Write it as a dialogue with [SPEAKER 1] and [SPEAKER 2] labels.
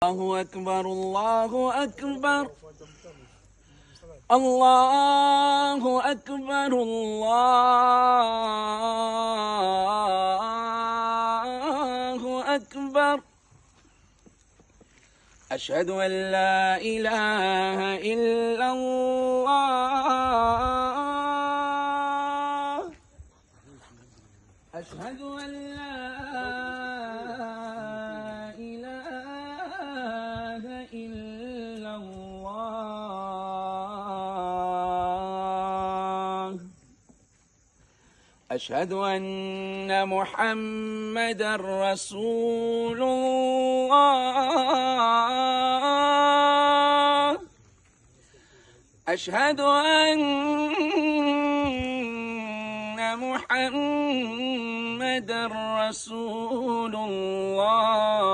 [SPEAKER 1] الله أكبر الله أكبر الله أكبر الله أكبر. أشهد أن لا إله إلا الله. أشهد أن لا إله إلا الله. أشهد أن محمدًا رسول الله. أشهد أن محمدًا رسول الله.